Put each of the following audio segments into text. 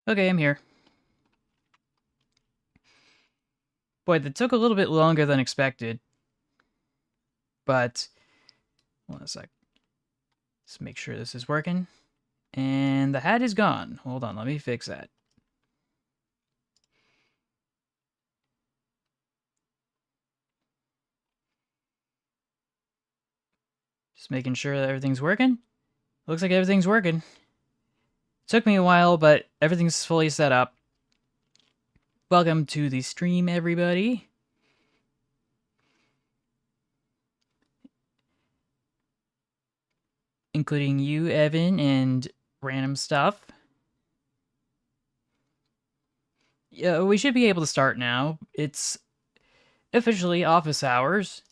Okay, I'm here. Boy, that took a little bit longer than expected. But, hold on a sec. Let's make sure this is working. And the hat is gone. Hold on, let me fix that. Just making sure that everything's working. Looks like everything's working. Took me a while, but everything's fully set up. Welcome to the stream, everybody. Including you, Evan, and random stuff. Yeah, we should be able to start now. It's officially office hours.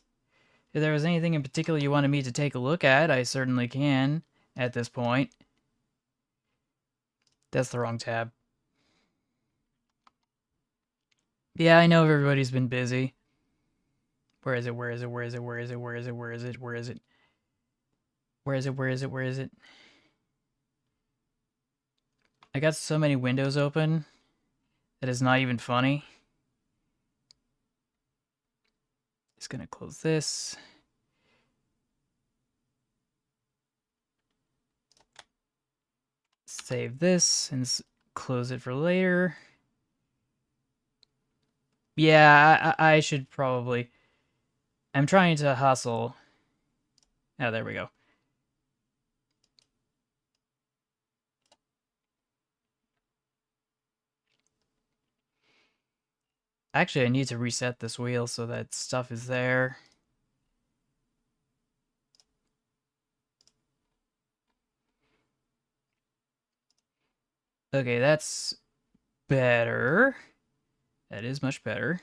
If there was anything in particular you wanted me to take a look at, I certainly can at this point. That's the wrong tab. Yeah, I know everybody's been busy. Where is it? Where is it? Where is it? Where is it? Where is it? Where is it? Where is it? Where is it? Where is it? Where is it? I got so many windows open that it's not even funny. Just gonna close this. Save this and close it for later. Yeah, I should probably... I'm trying to hustle. Oh, there we go. Actually, I need to reset this wheel so that stuff is there. Okay, that's better. That is much better.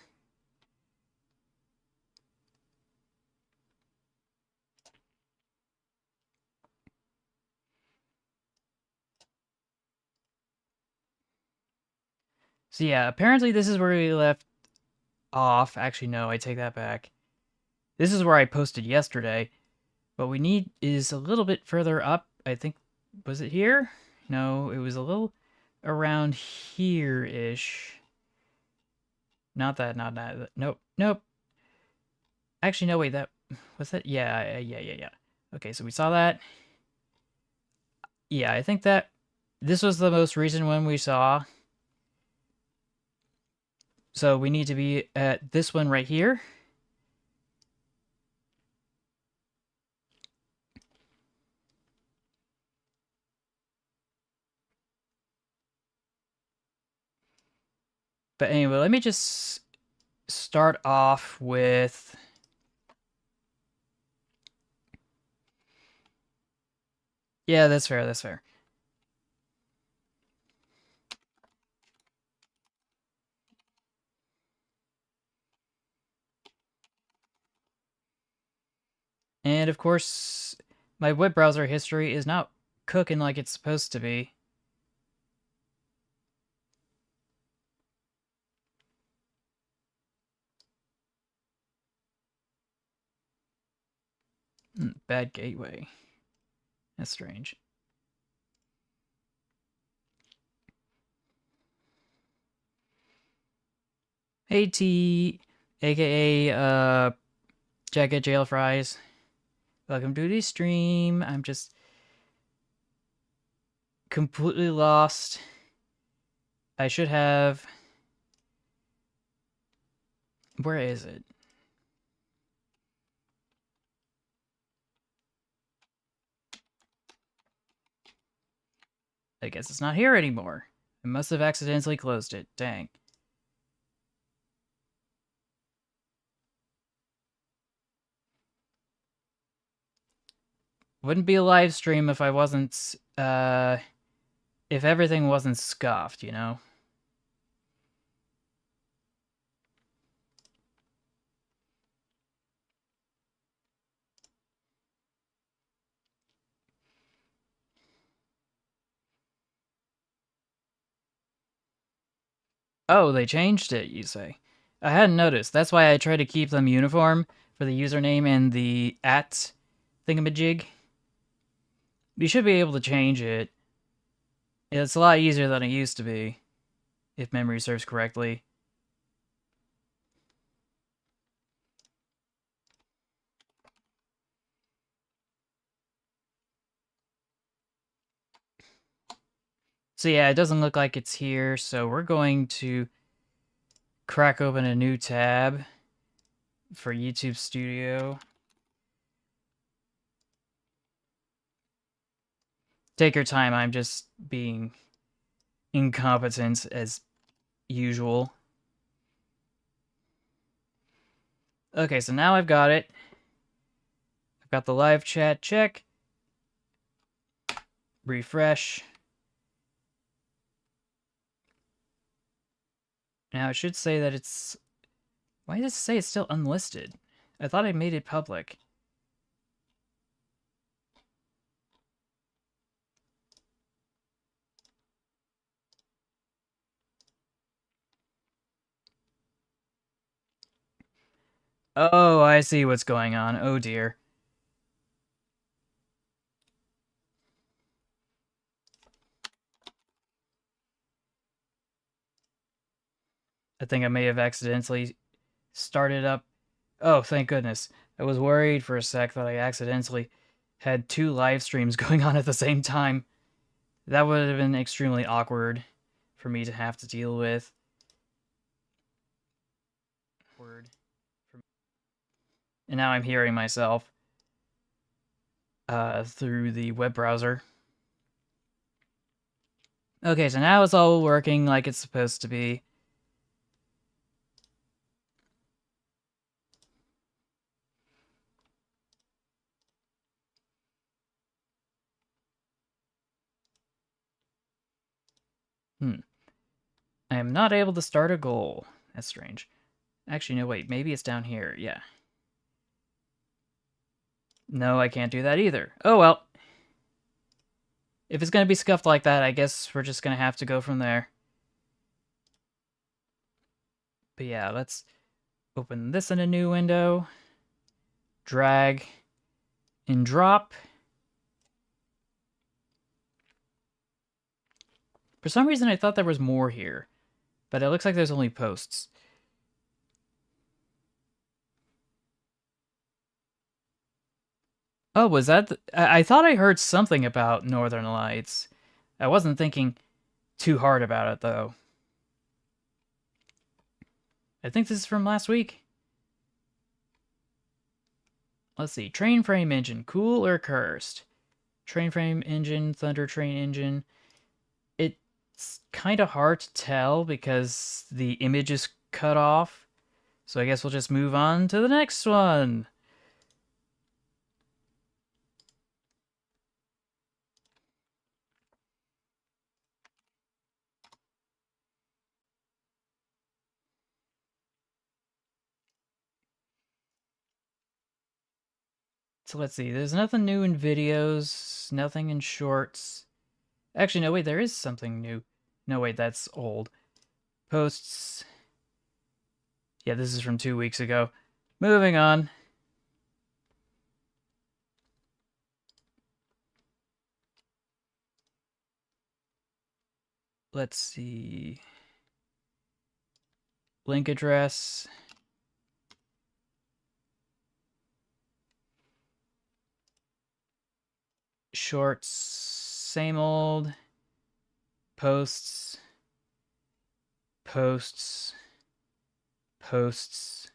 So yeah, apparently this is where we left off. Actually, no, I take that back. This is where I posted yesterday. What we need is a little bit further up. I think, was it here? No, it was a little around here-ish. Not that, not that. Nope, nope. Actually, no, wait, that... Was that? Yeah. Okay, so we saw that. Yeah, I think that this was the most recent one we saw. So we need to be at this one right here. But anyway, let me just start off with... Yeah, that's fair, that's fair. And of course, my web browser history is not cooking like it's supposed to be. Bad gateway. That's strange. Hey T, aka Jacket Jail Fries. Welcome to the stream. I'm just completely lost. I should have... Where is it? I guess it's not here anymore. I must have accidentally closed it. Dang. Wouldn't be a live stream if I wasn't, if everything wasn't scuffed, you know? Oh, they changed it, you say? I hadn't noticed. That's why I try to keep them uniform for the username and the @ thingamajig. You should be able to change it. It's a lot easier than it used to be, if memory serves correctly. So yeah, it doesn't look like it's here, so we're going to crack open a new tab for YouTube Studio. Take your time, I'm just being incompetent as usual. Okay, so now I've got it. I've got the live chat, check. Refresh. Now it should say that it's... Why does it say it's still unlisted? I thought I made it public. Oh, I see what's going on. Oh dear. I think I may have accidentally started up... Oh, thank goodness. I was worried for a sec that I accidentally had two live streams going on at the same time. That would have been extremely awkward for me to have to deal with. And now I'm hearing myself through the web browser. Okay, so now it's all working like it's supposed to be. I am not able to start a goal. That's strange. Actually, no, wait. Maybe it's down here. Yeah. No, I can't do that either. Oh, well. If it's going to be scuffed like that, I guess we're just going to have to go from there. But yeah, let's open this in a new window. Drag and drop. For some reason, I thought there was more here. But it looks like there's only posts. Oh, was that... I thought I heard something about Northern Lights. I wasn't thinking too hard about it, though. I think this is from last week. Let's see. Train frame engine. Cool or cursed? Train frame engine. Thunder train engine. It's kind of hard to tell because the image is cut off. So I guess we'll just move on to the next one. So let's see. There's nothing new in videos. Nothing in shorts. Actually, no, wait. There is something new. No, wait. That's old. Posts. Yeah, this is from 2 weeks ago. Moving on. Let's see. Link address. Shorts. Same old. Posts. Posts. Posts.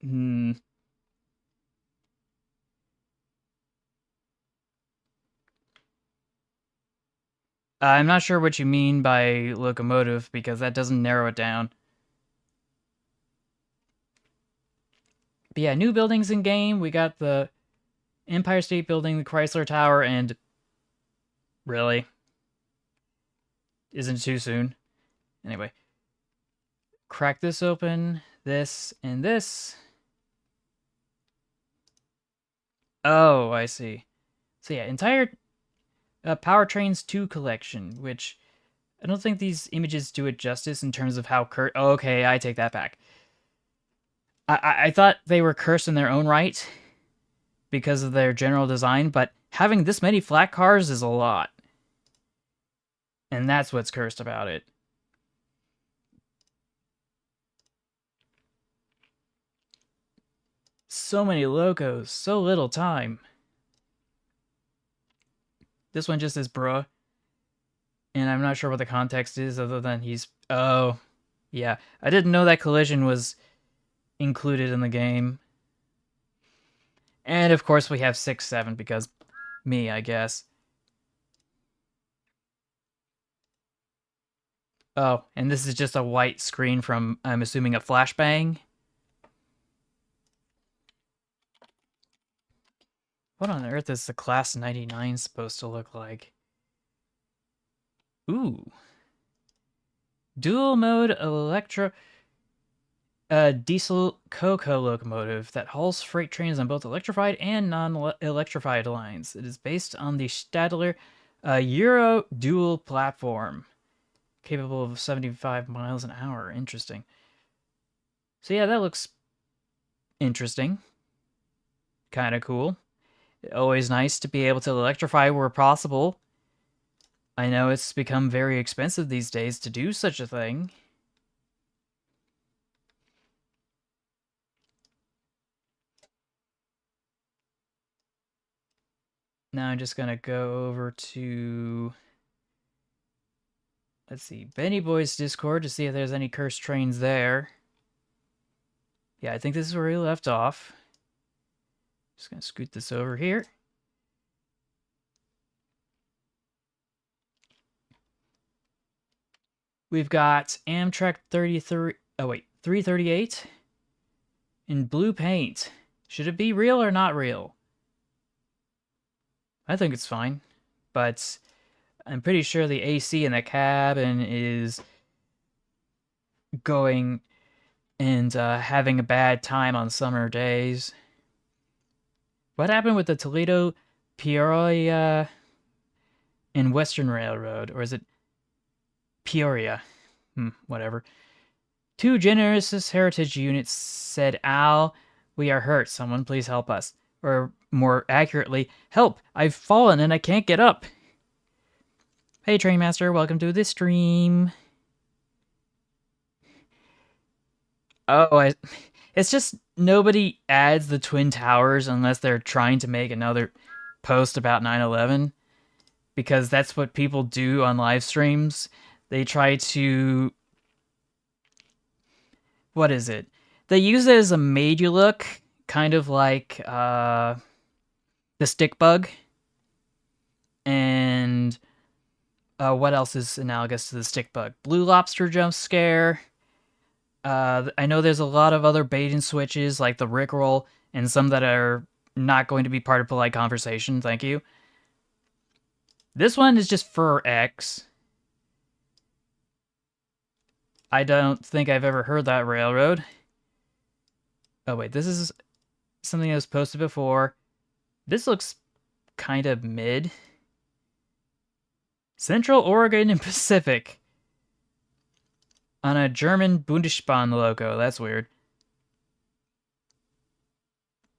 I'm not sure what you mean by locomotive because that doesn't narrow it down. But yeah, new buildings in game. We got the Empire State Building, the Chrysler Tower, and... Really? Isn't it too soon? Anyway. Crack this open, this, and this. Oh, I see. So yeah, entire Powertrains 2 collection, which I don't think these images do it justice in terms of how oh, okay, I take that back. I thought they were cursed in their own right because of their general design, but having this many flat cars is a lot. And that's what's cursed about it. So many logos, so little time. This one just says bruh. And I'm not sure what the context is other than he's... Oh, yeah. I didn't know that collision was included in the game. And of course we have 6, 7 because me, I guess. Oh, and this is just a white screen from, I'm assuming, a flashbang. What on earth is the Class 99 supposed to look like? Ooh. Dual mode diesel Coco locomotive that hauls freight trains on both electrified and non-electrified lines. It is based on the Stadler Euro dual platform, capable of 75 miles an hour. Interesting. So yeah, that looks interesting. Kind of cool. Always nice to be able to electrify where possible. I know it's become very expensive these days to do such a thing. Now I'm just gonna go over to, let's see, Benny Boy's Discord to see if there's any cursed trains there. Yeah, I think this is where he left off. Just gonna scoot this over here. We've got Amtrak 338 in blue paint. Should it be real or not real? I think it's fine, but I'm pretty sure the AC in the cabin is going and having a bad time on summer days. What happened with the Toledo, Peoria, and Western Railroad? Or is it Peoria? Whatever. 2 Genesis Heritage units said, "Al, we are hurt. Someone please help us." Or more accurately, "Help! I've fallen and I can't get up." Hey, Trainmaster, welcome to the stream. Oh, it's just nobody adds the Twin Towers unless they're trying to make another post about 9/11, because that's what people do on live streams. They try to... What is it? They use it as a made you look, kind of like the stick bug. And what else is analogous to the stick bug? Blue Lobster jump scare. I know there's a lot of other bait and switches, like the Rickroll, and some that are not going to be part of polite conversation, thank you. This one is just Fur X. I don't think I've ever heard that railroad. Oh wait, this is something that was posted before. This looks kind of mid. Central Oregon and Pacific. On a German Bundesbahn logo. That's weird.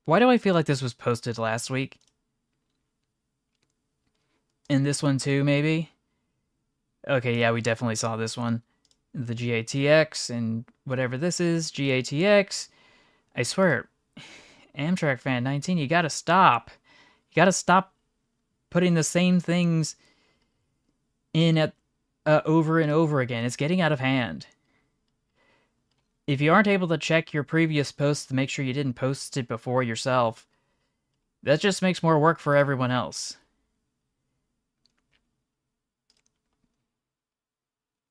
Why do I feel like this was posted last week? And this one too, maybe? Okay, yeah, we definitely saw this one. The GATX and whatever this is, GATX. I swear, Amtrak fan 19, you gotta stop. You gotta stop putting the same things in at over and over again. It's getting out of hand. If you aren't able to check your previous posts to make sure you didn't post it before yourself, that just makes more work for everyone else.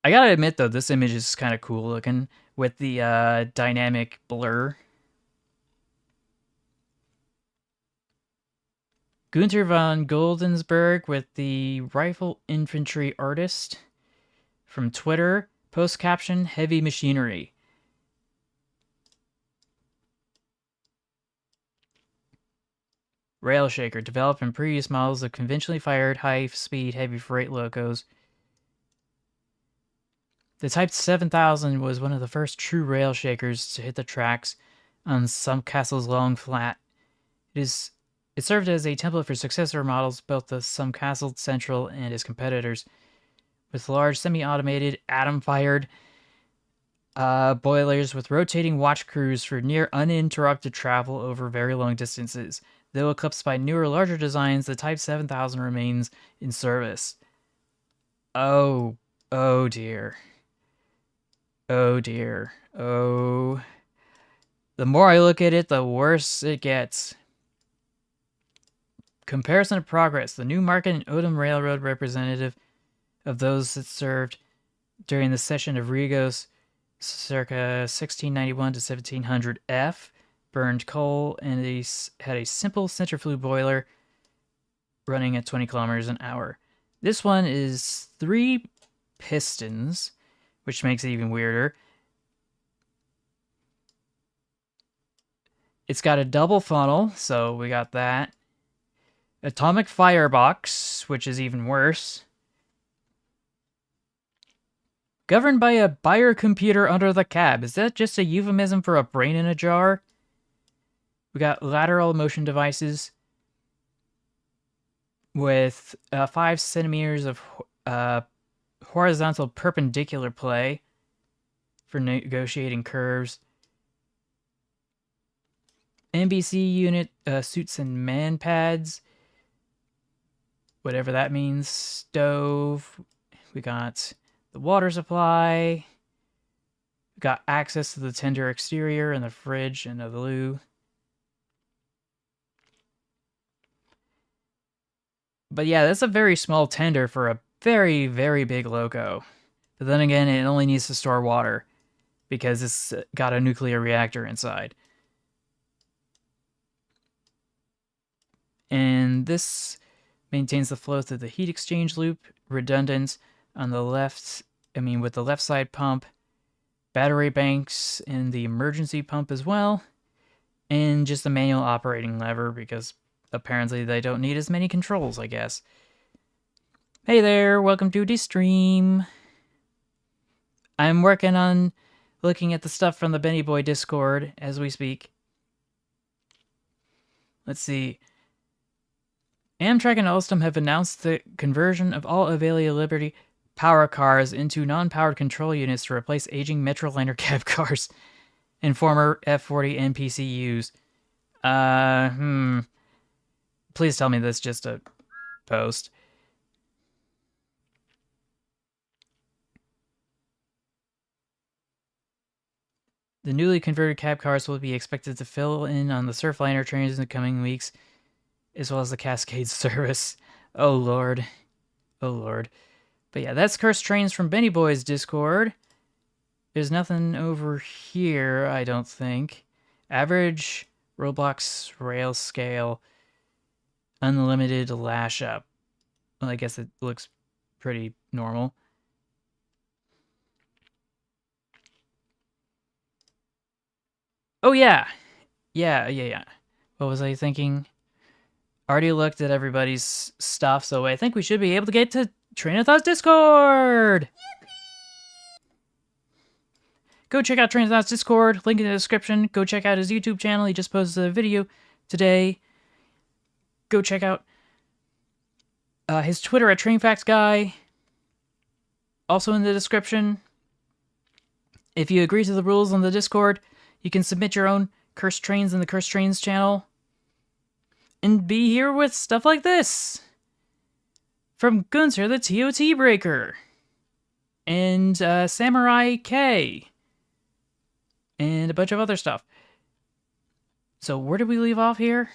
I gotta admit, though, this image is kind of cool looking with the dynamic blur. Gunther von Goldensberg with the Rifle Infantry Artist from Twitter. Post caption, heavy machinery. Rail shaker, developed in previous models of conventionally fired high-speed heavy freight locos. The Type 7000 was one of the first true rail shakers to hit the tracks on some castle's long flat. It is It served as a template for successor models built to some Castle Central and its competitors, with large semi-automated atom-fired boilers with rotating watch crews for near uninterrupted travel over very long distances. Though eclipsed by newer, larger designs, the Type 7000 remains in service. Oh, oh dear. Oh dear. Oh. The more I look at it, the worse it gets. Comparison of progress. The new Market and Odom Railroad representative of those that served during the session of Regos circa 1691 to 1700 F burned coal and had a simple centrifugal boiler running at 20 kilometers an hour. This one is 3 pistons, which makes it even weirder. It's got a double funnel, so we got that. Atomic firebox, which is even worse. Governed by a Bayer computer under the cab. Is that just a euphemism for a brain in a jar? We got lateral motion devices with 5 centimeters of horizontal perpendicular play for negotiating curves. NBC unit suits and man pads, whatever that means. Stove. We got the water supply. We got access to the tender exterior and the fridge and the loo. But yeah, that's a very small tender for a very, very big loco. But then again, it only needs to store water because it's got a nuclear reactor inside. And this maintains the flow through the heat exchange loop, redundant on the left, with the left side pump, battery banks, and the emergency pump as well, and just a manual operating lever because apparently they don't need as many controls, I guess. Hey there, welcome to the stream. I'm working on looking at the stuff from the Benny Boy Discord as we speak. Let's see. Amtrak and Alstom have announced the conversion of all Avalia Liberty power cars into non-powered control units to replace aging Metroliner cab cars and former F40 NPCUs. Please tell me that's just a post. The newly converted cab cars will be expected to fill in on the Surfliner trains in the coming weeks, as well as the Cascade service. Oh lord. Oh lord. But yeah, that's Cursed Trains from Benny Boy's Discord. There's nothing over here, I don't think. Average Roblox rail scale. Unlimited lash up. Well, I guess it looks pretty normal. Oh yeah. Yeah. What was I thinking? Already looked at everybody's stuff, so I think we should be able to get to Train of Thought's Discord! Yippee! Go check out Train of Thought's Discord, link in the description. Go check out his YouTube channel, he just posted a video today. Go check out his Twitter at TrainFactsGuy, also in the description. If you agree to the rules on the Discord, you can submit your own Cursed Trains in the Cursed Trains channel. And be here with stuff like this. From Gunther the TOT Breaker. And Samurai K. And a bunch of other stuff. So where did we leave off here?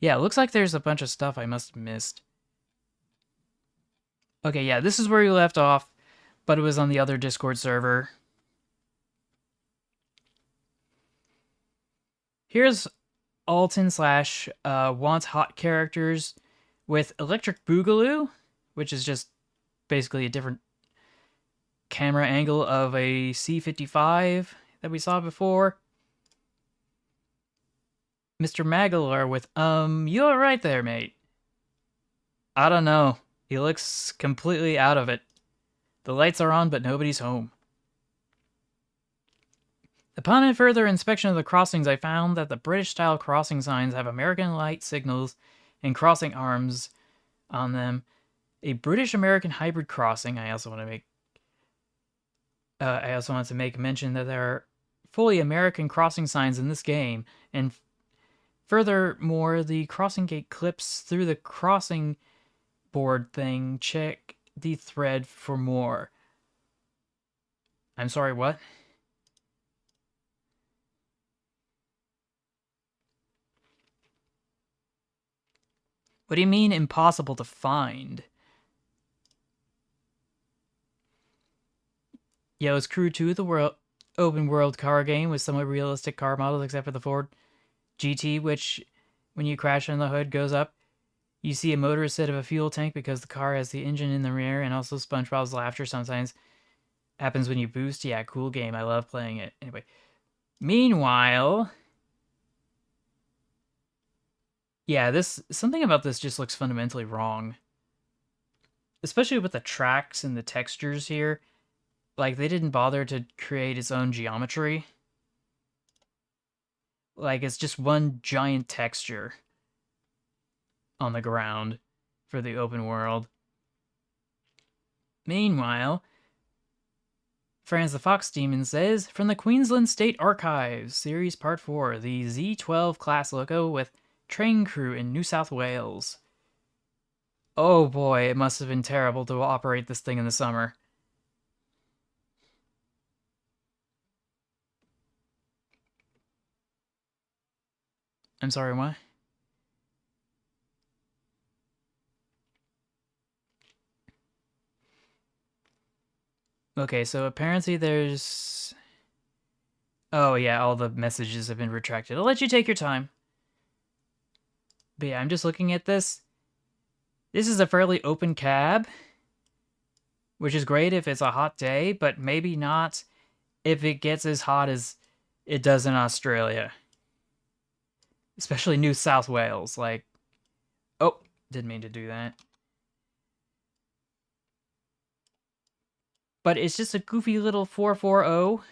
Yeah, it looks like there's a bunch of stuff I must have missed. Okay, yeah, this is where we left off, but it was on the other Discord server. Here's Alton / wants hot characters with Electric Boogaloo, which is just basically a different camera angle of a C-55 that we saw before. Mr. Magalar with, you're right there, mate. I don't know. He looks completely out of it. The lights are on, but nobody's home. Upon a further inspection of the crossings, I found that the British-style crossing signs have American light signals and crossing arms on them. A British-American hybrid crossing. I also want to make mention that there are fully American crossing signs in this game, and furthermore, the crossing gate clips through the crossing board thing. Check the thread for more. I'm sorry, what? What do you mean impossible to find? Yo, it's Crew 2, the open world car game with somewhat realistic car models except for the Ford GT, which, when you crash on the hood, goes up. You see a motor instead of a fuel tank because the car has the engine in the rear, and also SpongeBob's laughter sometimes happens when you boost. Yeah, cool game. I love playing it. Anyway, meanwhile, yeah, something about this just looks fundamentally wrong. Especially with the tracks and the textures here. Like, they didn't bother to create its own geometry. Like, it's just one giant texture on the ground for the open world. Meanwhile, Franz the Fox Demon says, from the Queensland State Archives, Series Part 4, the Z12 class loco with train crew in New South Wales. Oh boy, it must have been terrible to operate this thing in the summer. I'm sorry, what? Okay, so apparently there's... Oh yeah, all the messages have been retracted. I'll let you take your time. But yeah, I'm just looking at this. This is a fairly open cab, which is great if it's a hot day, but maybe not if it gets as hot as it does in Australia. Especially New South Wales. Like, oh, didn't mean to do that. But it's just a goofy little 440.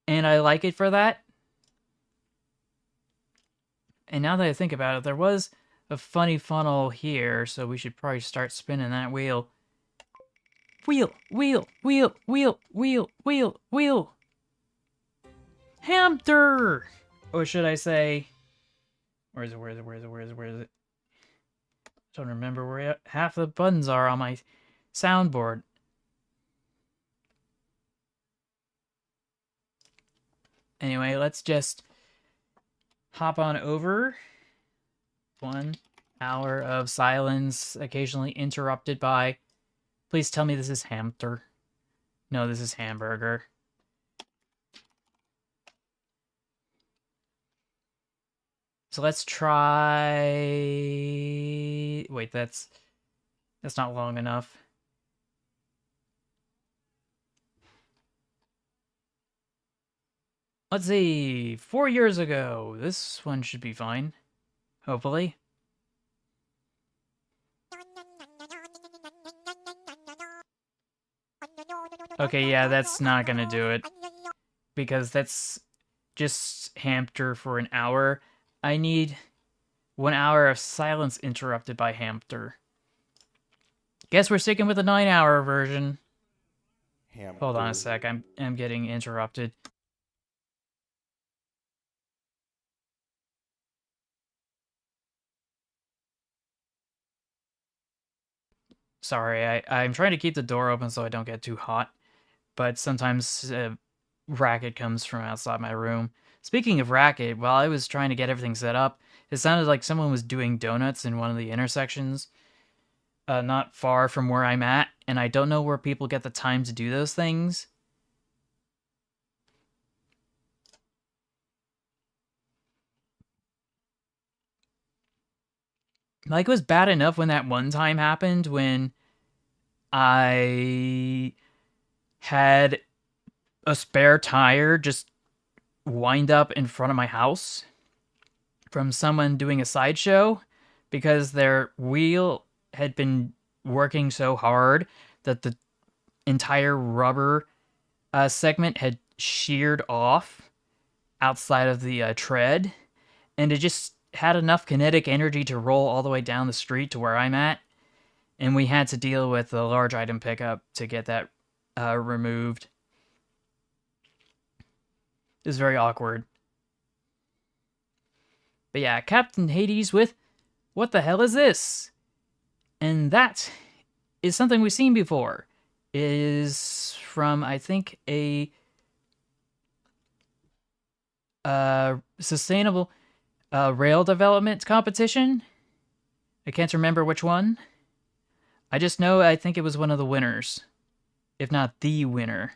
And I like it for that. And now that I think about it, there was a funny funnel here, so we should probably start spinning that wheel. Wheel, wheel, wheel, wheel, wheel, wheel, wheel. Hamster! Or should I say... Where is it? Don't remember where half the buttons are on my soundboard. Anyway, let's just hop on over. 1 hour of silence, occasionally interrupted by... Please tell me this is hamster. No, this is hamburger. So let's try... Wait, that's not long enough. Let's see, 4 years ago. This one should be fine. Hopefully. Okay, yeah, that's not gonna do it. Because that's just hamster for an hour. I need 1 hour of silence interrupted by hamster. Guess we're sticking with the 9-hour version. Hamster. Hold on a sec, I'm getting interrupted. Sorry, I'm trying to keep the door open so I don't get too hot. But sometimes racket comes from outside my room. Speaking of racket, while I was trying to get everything set up, it sounded like someone was doing donuts in one of the intersections. Not far from where I'm at, and I don't know where people get the time to do those things. Like, it was bad enough when that one time happened when I had a spare tire just wind up in front of my house from someone doing a sideshow because their wheel had been working so hard that the entire rubber segment had sheared off outside of the tread, and it just had enough kinetic energy to roll all the way down the street to where I'm at, and we had to deal with the large item pickup to get that removed. It was very awkward. But yeah, Captain Hades with, what the hell is this? And that is something we've seen before. It is from, I think, a sustainable rail development competition. I can't remember which one. I just know I think it was one of the winners, if not the winner.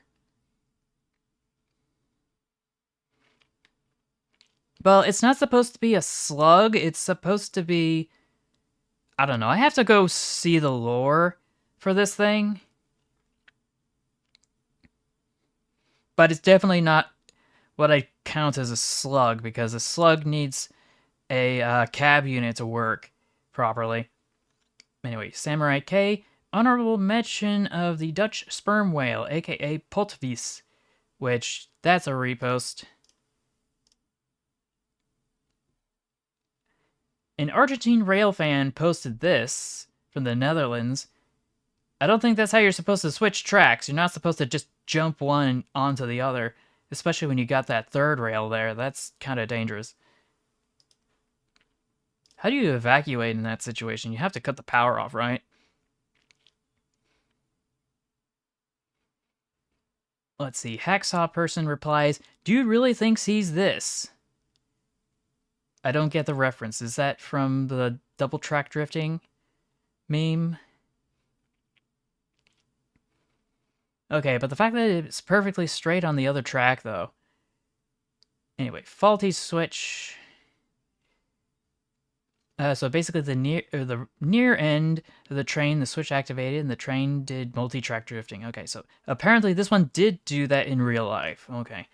Well, it's not supposed to be a slug. It's supposed to be... I don't know. I have to go see the lore for this thing. But it's definitely not what I count as a slug, because a slug needs a cab unit to work properly. Anyway, Samurai K, honorable mention of the Dutch sperm whale, aka Potvis, which, that's a repost. An Argentine rail fan posted this from the Netherlands. I don't think that's how you're supposed to switch tracks. You're not supposed to just jump one onto the other, especially when you got that third rail there. That's kind of dangerous. How do you evacuate in that situation? You have to cut the power off, right? Let's see. Hacksaw person replies, "Dude really thinks he's this." I don't get the reference. Is that from the double track drifting meme? Okay, but the fact that it's perfectly straight on the other track, though. Anyway, faulty switch. So basically, the near end of the train, the switch activated, and the train did multi-track drifting. Okay, so apparently this one did do that in real life. Okay,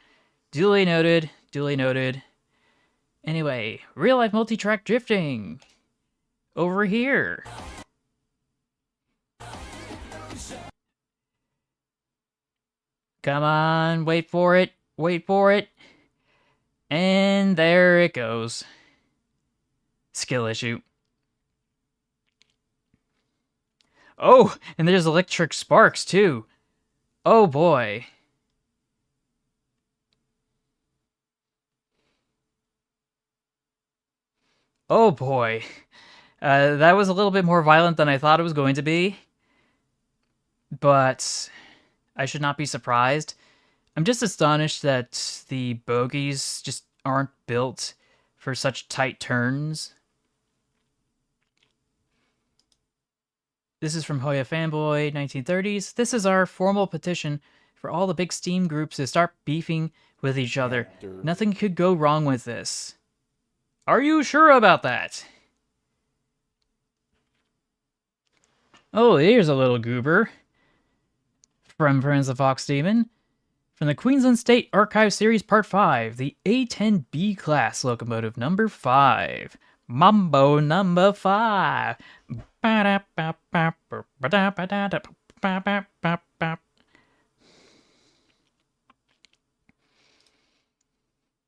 duly noted. Duly noted. Anyway, real life multi-track drifting over here. Come on, wait for it. Wait for it. And there it goes. Skill issue. Oh, and there's electric sparks too. Oh boy. Oh boy. That was a little bit more violent than I thought it was going to be. But I should not be surprised. I'm just astonished that the bogies just aren't built for such tight turns. This is from Hoya Fanboy 1930s. This is our formal petition for all the big Steam groups to start beefing with each other. Nothing could go wrong with this. Are you sure about that? Oh, here's a little goober. From Friends of Fox Demon. From the Queensland State Archive Series Part 5, the A10B class locomotive number 5. Mambo number 5. But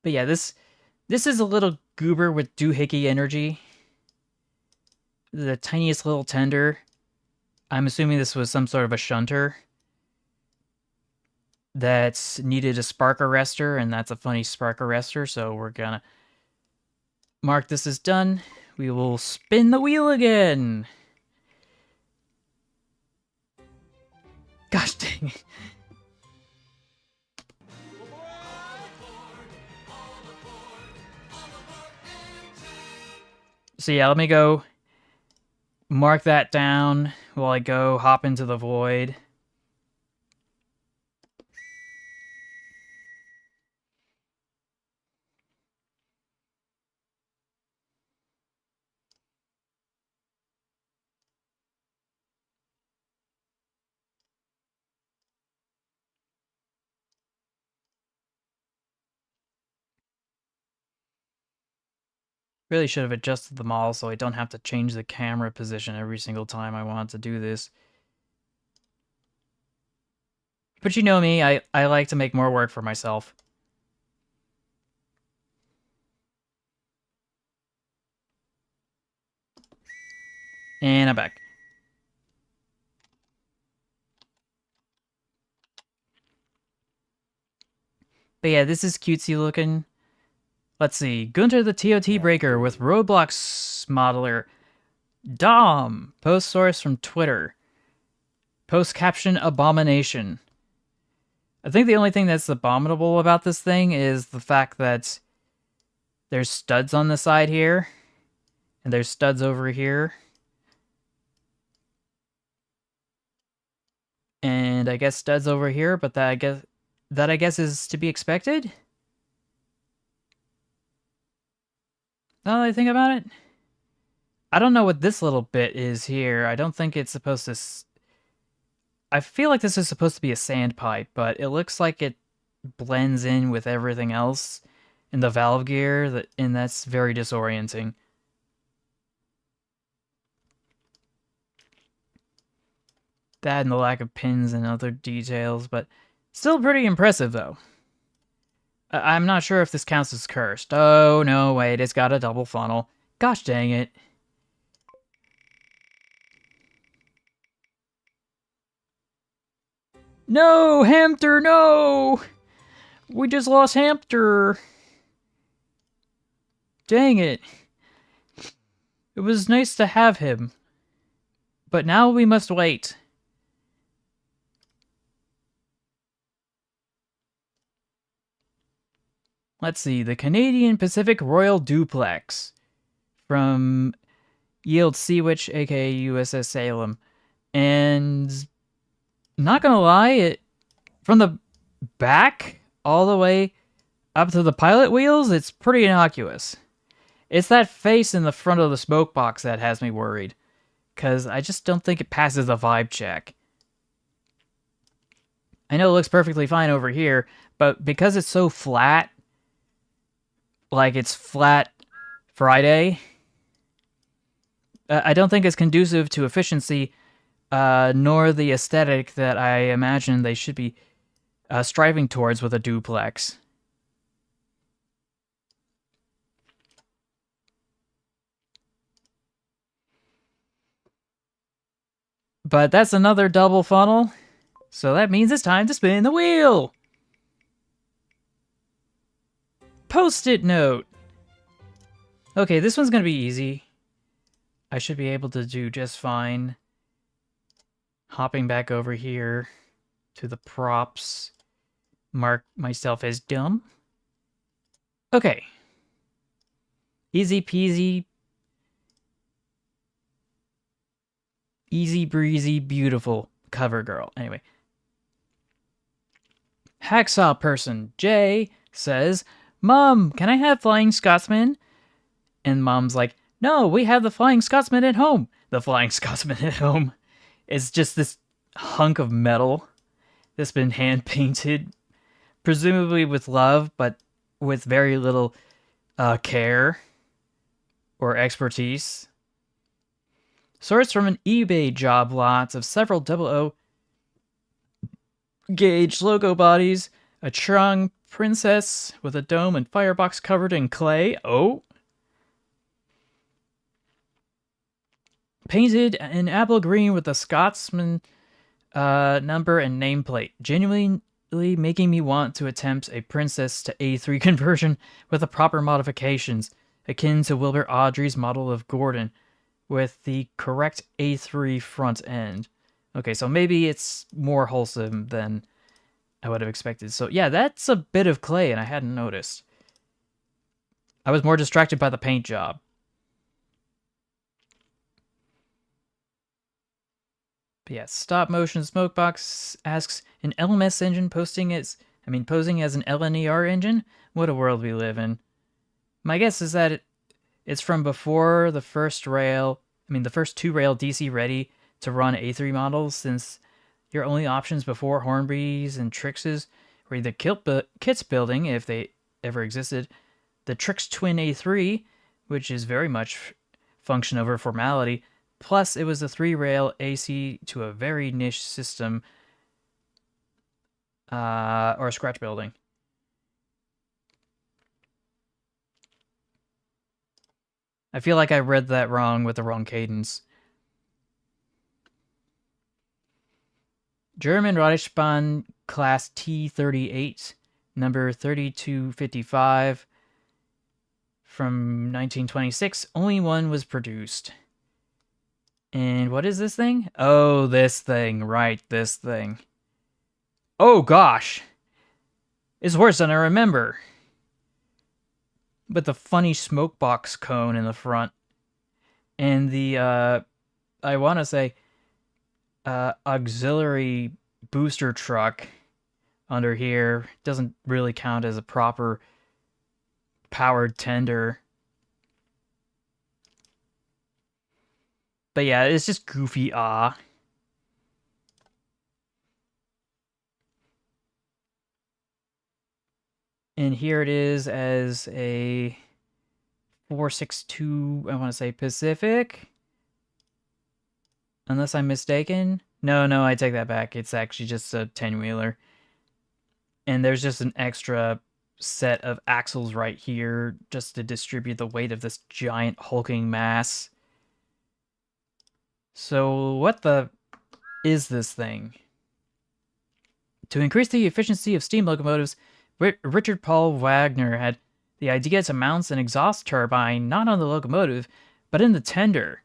yeah, this is a little goober with doohickey energy. The tiniest little tender. I'm assuming this was some sort of a shunter that needed a spark arrestor, and that's a funny spark arrestor, so we're gonna mark this as done. We will spin the wheel again. Gosh dang it. So yeah, let me go mark that down while I go hop into the void. Really should have adjusted them all so I don't have to change the camera position every single time I want to do this. But you know me, I like to make more work for myself. And I'm back. But yeah, this is cutesy looking. Let's see. Gunter the TOT Breaker with Roblox modeler. Dom. Post source from Twitter. Post caption abomination. I think the only thing that's abominable about this thing is the fact that there's studs on the side here. And there's studs over here. And I guess studs over here, but that I guess is to be expected. Now that I think about it, I don't know what this little bit is here. I don't think it's supposed to. I feel like this is supposed to be a sandpipe, but it looks like it blends in with everything else in the valve gear, and that's very disorienting. That and the lack of pins and other details, but still pretty impressive though. I'm not sure if this counts as cursed. Oh, no, wait, it's got a double funnel. Gosh dang it. No, Hamster, no! We just lost Hamster. Dang it. It was nice to have him. But now we must wait. Let's see, the Canadian Pacific Royal Duplex from Yield Seawitch, aka USS Salem. And not gonna lie, from the back all the way up to the pilot wheels, it's pretty innocuous. It's that face in the front of the smoke box that has me worried, because I just don't think it passes the vibe check. I know it looks perfectly fine over here, but because it's so flat, like it's flat Friday, I don't think it's conducive to efficiency, nor the aesthetic that I imagine they should be striving towards with a duplex. But that's another double funnel, so that means it's time to spin the wheel! Post-it note! Okay, this one's gonna be easy. I should be able to do just fine. Hopping back over here to the props. Mark myself as dumb. Okay. Easy peasy. Easy breezy, beautiful cover girl. Anyway. Hacksaw person Jay says, Mom, can I have Flying Scotsman? And Mom's like, no, we have the Flying Scotsman at home. The Flying Scotsman at home is just this hunk of metal that's been hand painted, presumably with love, but with very little care or expertise. Sourced from an eBay job lot of several 00 gauge logo bodies, a Trung princess with a dome and firebox covered in clay. Oh. Painted in apple green with a Scotsman number and nameplate, genuinely making me want to attempt a Princess to A3 conversion with the proper modifications, akin to Wilbur Awdry's model of Gordon, with the correct A3 front end. Okay, so maybe it's more wholesome than I would have expected. So yeah, that's a bit of clay, and I hadn't noticed. I was more distracted by the paint job. But yeah, stop motion smokebox asks, an LMS engine posing as an LNER engine? What a world we live in. My guess is that it's from before the first 2-rail DC ready to run A3 models, since your only options before Hornby's and Trix's were either kits building, if they ever existed, the Trix Twin A3, which is very much function over formality, plus it was a 3-rail AC to a very niche system or a scratch building. I feel like I read that wrong with the wrong cadence. German Reichsbahn Class T38, number 3255, from 1926. Only one was produced. And what is this thing? Oh, this thing. Right, this thing. Oh, gosh. It's worse than I remember. With the funny smoke box cone in the front. And the, I want to say, auxiliary booster truck under here. Doesn't really count as a proper powered tender. But yeah, it's just goofy And here it is as a 462, I want to say Pacific. Unless I'm mistaken. No, I take that back. It's actually just a 10-wheeler. And there's just an extra set of axles right here just to distribute the weight of this giant hulking mass. So what the is this thing? To increase the efficiency of steam locomotives, Richard Paul Wagner had the idea to mount an exhaust turbine not on the locomotive, but in the tender.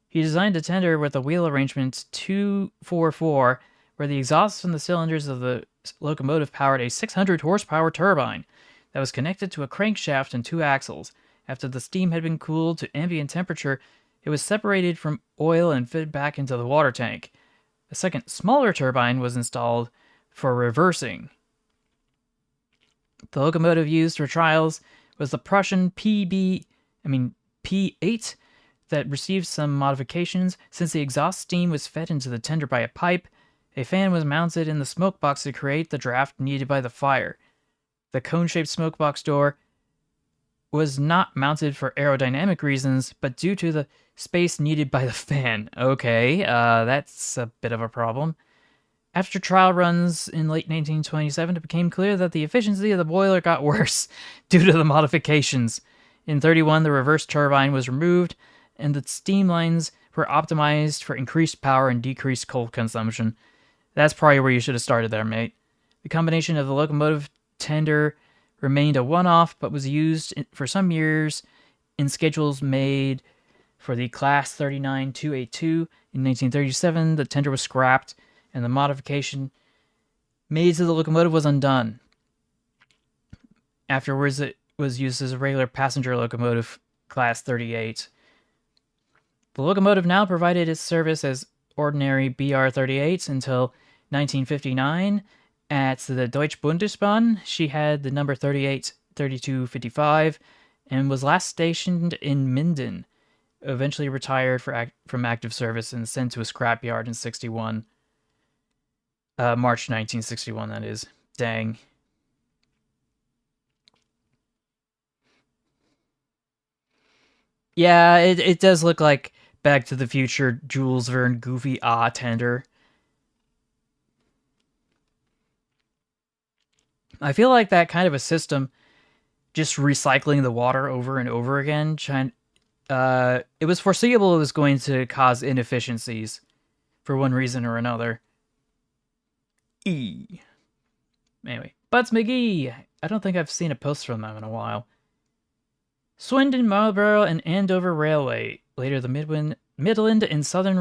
He designed a tender with a wheel arrangement 244, where the exhaust from the cylinders of the locomotive powered a 600 horsepower turbine that was connected to a crankshaft and two axles. After the steam had been cooled to ambient temperature, it was separated from oil and fed back into the water tank. A second, smaller turbine was installed for reversing. The locomotive used for trials was the Prussian P8 that received some modifications. Since the exhaust steam was fed into the tender by a pipe, a fan was mounted in the smoke box to create the draft needed by the fire. The cone-shaped smoke box door was not mounted for aerodynamic reasons, but due to the space needed by the fan. Okay, that's a bit of a problem. After trial runs in late 1927, it became clear that the efficiency of the boiler got worse due to the modifications. In 31, the reverse turbine was removed, and the steam lines were optimized for increased power and decreased coal consumption. That's probably where you should have started there, mate. The combination of the locomotive tender remained a one-off, but was used for some years in schedules made for the Class 39282. In 1937, the tender was scrapped, and the modification made to the locomotive was undone. Afterwards, it was used as a regular passenger locomotive, Class 38. The locomotive now provided its service as ordinary BR-38 until 1959. At the Deutsche Bundesbahn, she had the number 383255 and was last stationed in Minden, eventually retired from active service and sent to a scrapyard in 61. March 1961, that is. Dang. Yeah, it does look like Back to the Future Jules Verne goofy tender. I feel like that kind of a system, just recycling the water over and over again, it was foreseeable it was going to cause inefficiencies for one reason or another. Anyway, Butts McGee. I don't think I've seen a post from them in a while. Swindon, Marlborough, and Andover Railway. Later, the Midland and Southern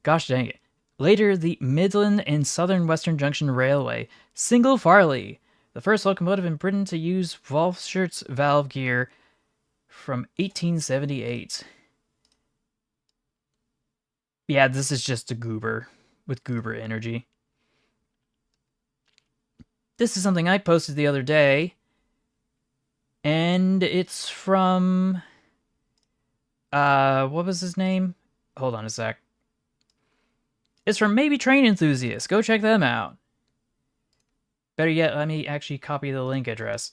Gosh dang it. Later, the Midland and Southern Western Junction Railway. Single Farley. The first locomotive in Britain to use Wolfschurt's valve gear from 1878. Yeah, this is just a goober with goober energy. This is something I posted the other day, and it's from what was his name? Hold on a sec. It's from Maybe Train Enthusiasts. Go check them out. Better yet, let me actually copy the link address.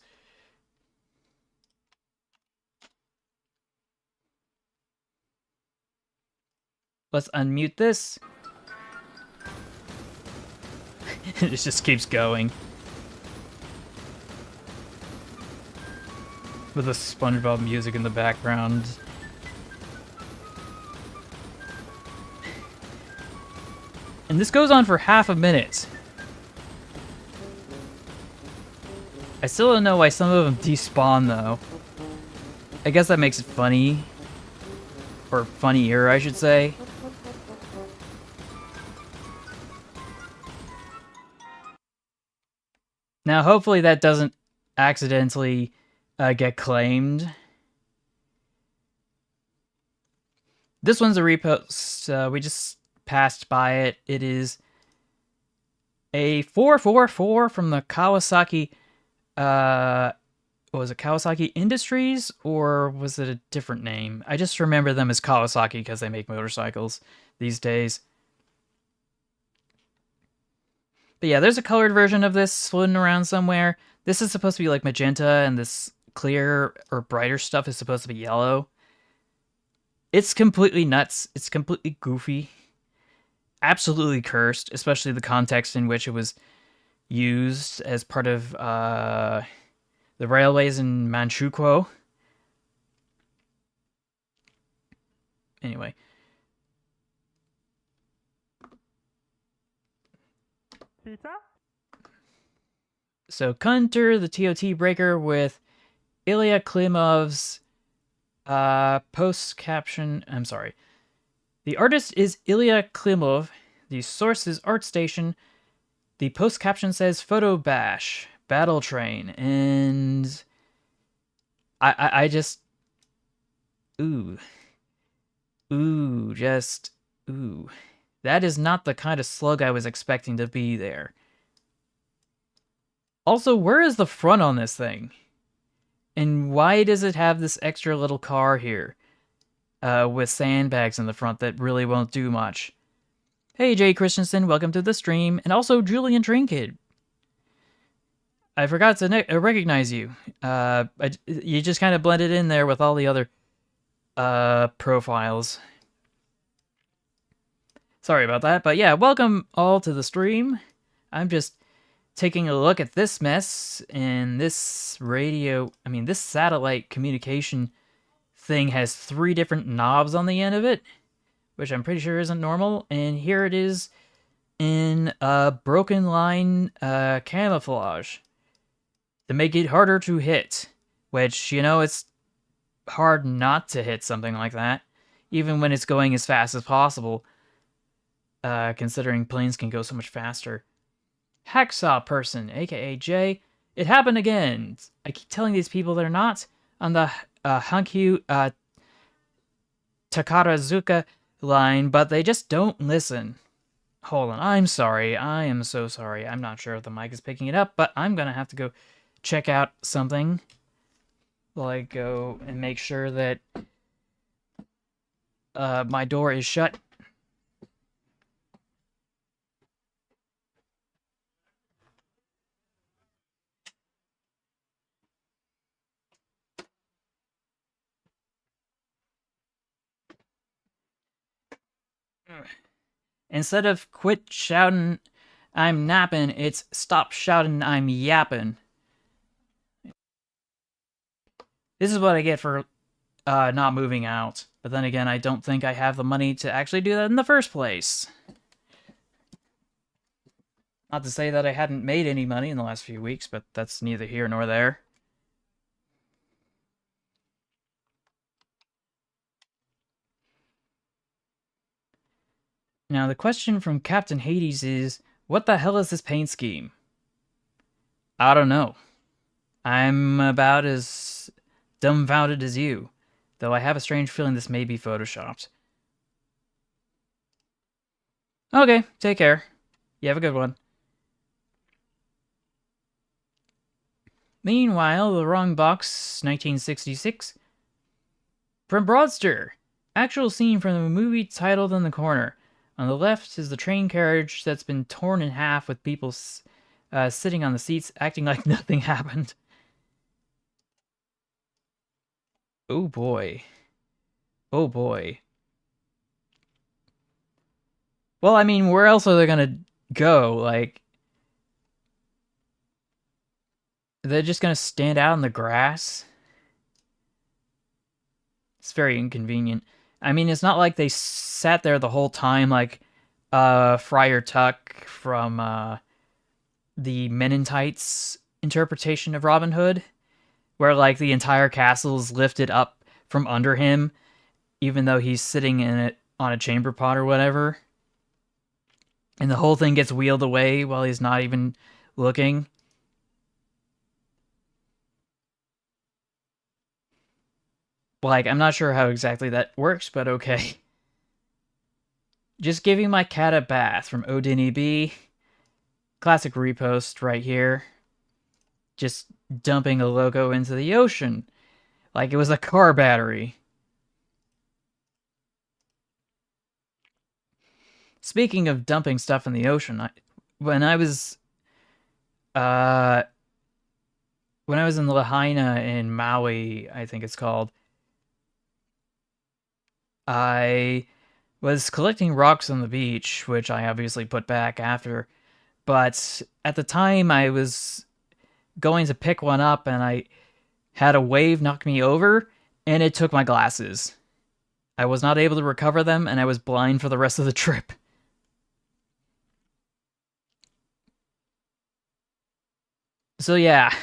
Let's unmute this. It just keeps going. With the SpongeBob music in the background. And this goes on for half a minute. I still don't know why some of them despawn, though. I guess that makes it funny. Or funnier, I should say. Now, hopefully that doesn't accidentally get claimed. This one's a repost. We just passed by it. It is a 444 from the Kawasaki. Was it Kawasaki Industries, or was it a different name? I just remember them as Kawasaki because they make motorcycles these days. But yeah, there's a colored version of this floating around somewhere. This is supposed to be like magenta, and this clear or brighter stuff is supposed to be yellow. It's completely nuts. It's completely goofy. Absolutely cursed, especially the context in which it was used as part of the railways in Manchukuo. Anyway. Pizza? So, Kunter, the TOT breaker with Ilya Klimov's post caption. I'm sorry. The artist is Ilya Klimov. The source is ArtStation. The post caption says Photo Bash, Battle Train, and I just ooh. That is not the kind of slug I was expecting to be there. Also, where is the front on this thing? And why does it have this extra little car here? With sandbags in the front that really won't do much. Hey, Jay Christensen, welcome to the stream. And also, Julian Trinket. I forgot to recognize you. You just kind of blended in there with all the other profiles. Sorry about that, but yeah, welcome all to the stream. I'm just taking a look at this mess, and this satellite communication thing has 3 different knobs on the end of it, which I'm pretty sure isn't normal, and here it is in a broken line camouflage to make it harder to hit, which, it's hard not to hit something like that, even when it's going as fast as possible, considering planes can go so much faster. Hacksaw Person, aka Jay, it happened again. I keep telling these people they're not on the Hankyu Takarazuka line, but they just don't listen. Hold on, I'm sorry. I am so sorry. I'm not sure if the mic is picking it up, but I'm gonna have to go check out something while I go and make sure that my door is shut. Instead of quit shouting, I'm napping, it's stop shouting, I'm yapping. This is what I get for not moving out. But then again, I don't think I have the money to actually do that in the first place. Not to say that I hadn't made any money in the last few weeks, but that's neither here nor there. Now, the question from Captain Hades is, what the hell is this paint scheme? I don't know. I'm about as dumbfounded as you, though I have a strange feeling this may be photoshopped. Okay, take care. You have a good one. Meanwhile, the wrong box, 1966. From Broadster. Actual scene from the movie titled in the corner. On the left is the train carriage that's been torn in half with people sitting on the seats acting like nothing happened. Oh boy. Oh boy. Well, I mean, where else are they gonna go? Like, They're just gonna stand out in the grass. It's very inconvenient. I mean, it's not like they sat there the whole time like Friar Tuck from the Men in Tights interpretation of Robin Hood, where like the entire castle is lifted up from under him, even though he's sitting in it on a chamber pot or whatever, and the whole thing gets wheeled away while he's not even looking. Like, I'm not sure how exactly that works, but okay. Just giving my cat a bath from Odin B. Classic repost right here. Just dumping a logo into the ocean like it was a car battery. Speaking of dumping stuff in the ocean, when I was uh when I was in Lahaina in Maui, I think it's called, I was collecting rocks on the beach, which I obviously put back after. But at the time, I was going to pick one up, and I had a wave knock me over, and it took my glasses. I was not able to recover them, and I was blind for the rest of the trip. So yeah,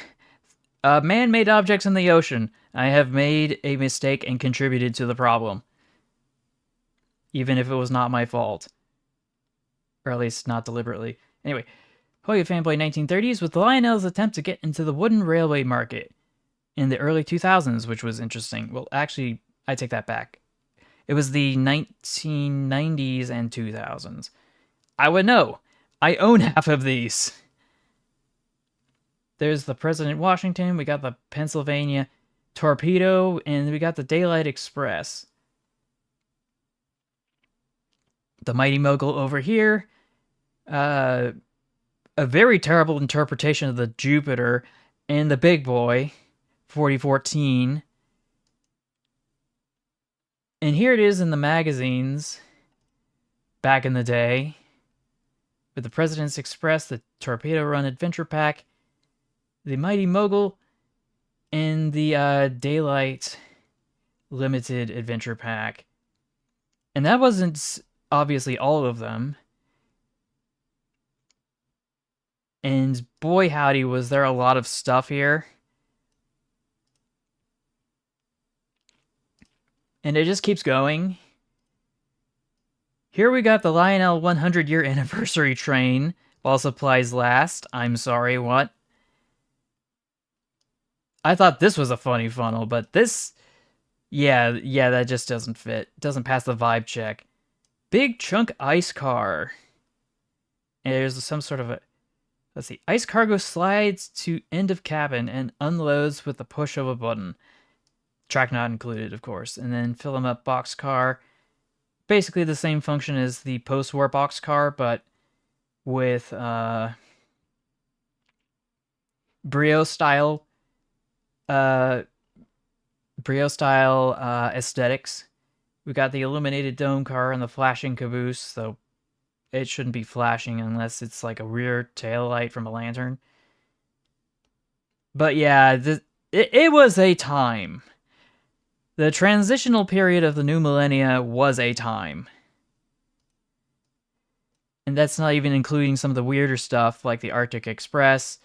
man-made objects in the ocean. I have made a mistake and contributed to the problem, even if it was not my fault, or at least not deliberately. Anyway, Hoya fanboy 1930s with Lionel's attempt to get into the wooden railway market in the early 2000s, which was interesting. Well, actually, I take that back. It was the 1990s and 2000s. I would know. I own half of these. There's the President Washington, we got the Pennsylvania Torpedo, and we got the Daylight Express. The Mighty Mogul over here. A very terrible interpretation of the Jupiter and the Big Boy, 4014. And here it is in the magazines back in the day with the President's Express, the Torpedo Run Adventure Pack, the Mighty Mogul, and the Daylight Limited Adventure Pack. And that wasn't obviously all of them. And boy howdy, was there a lot of stuff here. And it just keeps going. Here we got the Lionel 100-year anniversary train while supplies last. I'm sorry, what? I thought this was a funny funnel, but this... Yeah, that just doesn't fit. Doesn't pass the vibe check. Big chunk ice car. And there's some sort of a... Let's see. Ice cargo slides to end of cabin and unloads with the push of a button. Track not included, of course. And then fill them up boxcar. Basically the same function as the post-war boxcar, but with Brio style aesthetics. We got the illuminated dome car and the flashing caboose, though it shouldn't be flashing unless it's like a rear tail light from a lantern. But yeah, it was a time. The transitional period of the new millennia was a time. And that's not even including some of the weirder stuff like the Arctic Express,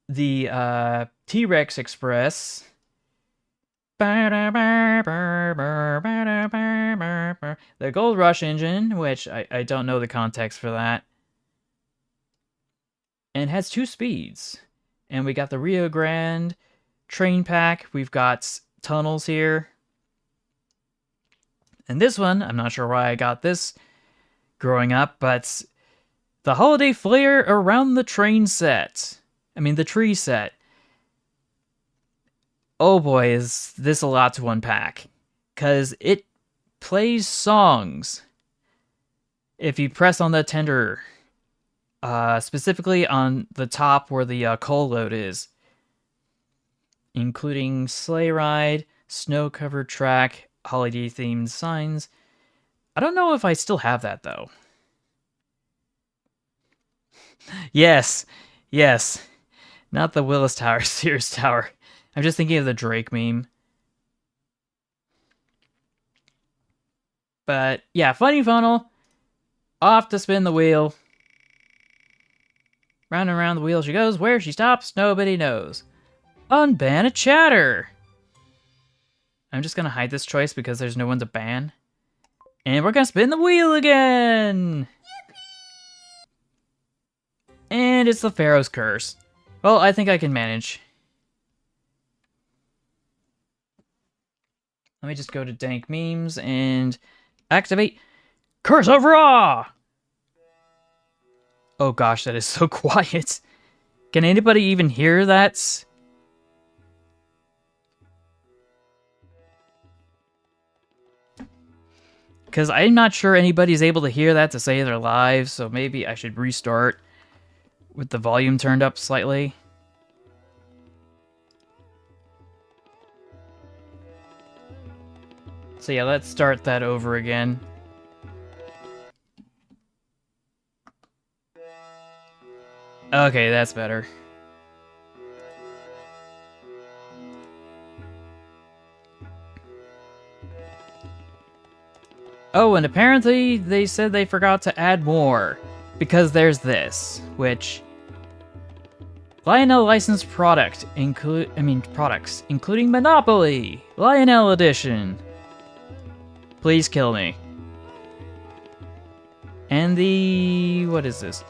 the T-Rex Express, the Gold Rush engine, which I don't know the context for that, and has 2 speeds. And we got the Rio Grande train pack. We've got tunnels here. And this one, I'm not sure why I got this growing up, but the holiday flair around the train set. I mean, the tree set. Oh boy, is this a lot to unpack. Because it plays songs. If you press on the tender, specifically on the top where the coal load is, including Sleigh Ride, Snow-Covered Track, holiday-themed signs. I don't know if I still have that, though. Yes. Not the Willis Tower, Sears Tower. I'm just thinking of the Drake meme. But yeah, funny funnel. Off to spin the wheel. Round and round the wheel she goes. Where she stops, nobody knows. Unban a chatter. I'm just gonna hide this choice because there's no one to ban. And we're gonna spin the wheel again! And it's the Pharaoh's Curse. Well, I think I can manage. Let me just go to Dank Memes and activate Curse of Ra! Oh gosh, that is so quiet. Can anybody even hear that? Because I'm not sure anybody's able to hear that to save their lives, so maybe I should restart with the volume turned up slightly. So yeah, let's start that over again. Okay, that's better. Oh, and apparently they said they forgot to add more. Because there's this, which... Lionel licensed products, including Monopoly! Lionel Edition! Please kill me. And the... what is this?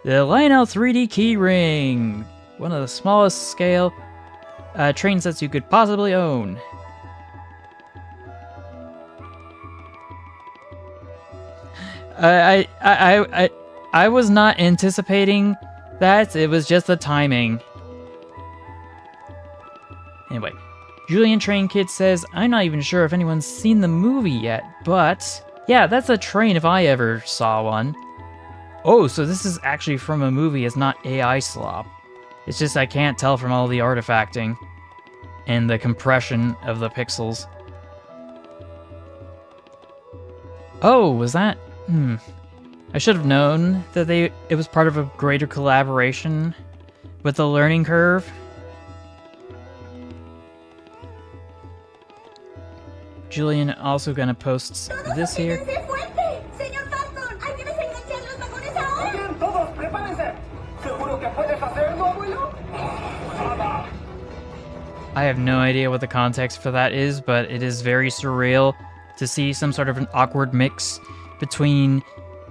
The Lionel 3D Keyring! One of the smallest scale train sets you could possibly own. I was not anticipating that. It was just the timing. Anyway, Julian Train Kid says, I'm not even sure if anyone's seen the movie yet, but yeah, that's a train if I ever saw one. Oh, so this is actually from a movie. It's not AI slop. It's just I can't tell from all the artifacting and the compression of the pixels. Oh, was that? I should have known that it was part of a greater collaboration with the learning curve. Julian also gonna post this here. I have no idea what the context for that is, but it is very surreal to see some sort of an awkward mix between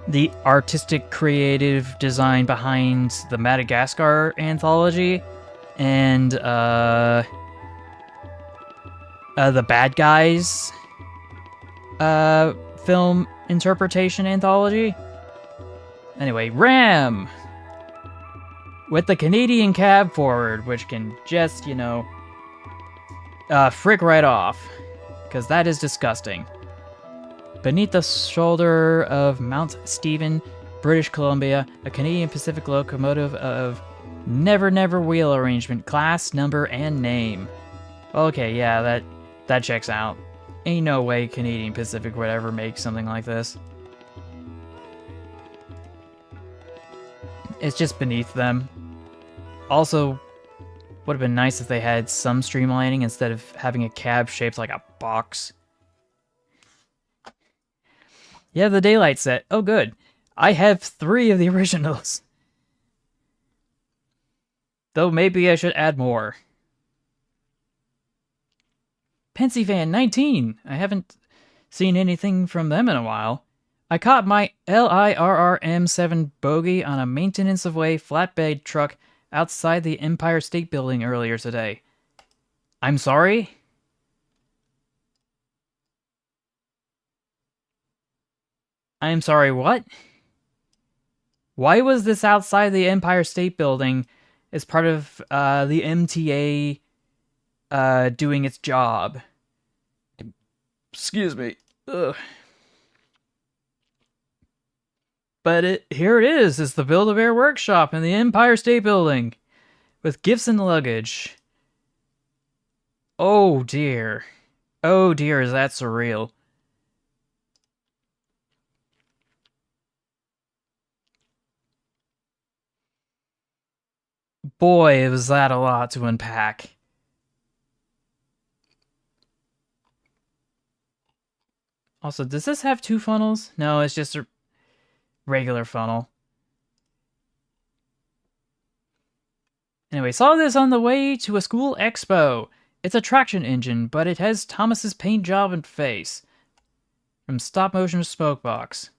the artistic creative design behind the Madagascar anthology and the Bad Guys film interpretation anthology. Anyway, Ram! With the Canadian cab forward, which can just, you know, frick right off. Because that is disgusting. Beneath the shoulder of Mount Stephen, British Columbia, a Canadian Pacific locomotive of Never Never wheel arrangement, class, number, and name. Okay, yeah, that checks out. Ain't no way Canadian Pacific would ever make something like this. It's just beneath them. Also, would have been nice if they had some streamlining instead of having a cab shaped like a box. Yeah, the daylight set. Oh, good. I have 3 of the originals. Though maybe I should add more. Pensyfan 19. I haven't seen anything from them in a while. I caught my LIRRM7 bogey on a maintenance of way flatbed truck outside the Empire State Building earlier today. I'm sorry? I'm sorry, what? Why was this outside the Empire State Building as part of the MTA doing its job? Excuse me. Ugh. But here it is. It's the Build-A-Bear Workshop in the Empire State Building with gifts and luggage. Oh dear. Oh dear, is that surreal. Boy, was that a lot to unpack. Also, does this have 2 funnels? No, it's just a regular funnel. Anyway, saw this on the way to a school expo. It's a traction engine, but it has Thomas's paint job and face from stop motion Smokebox.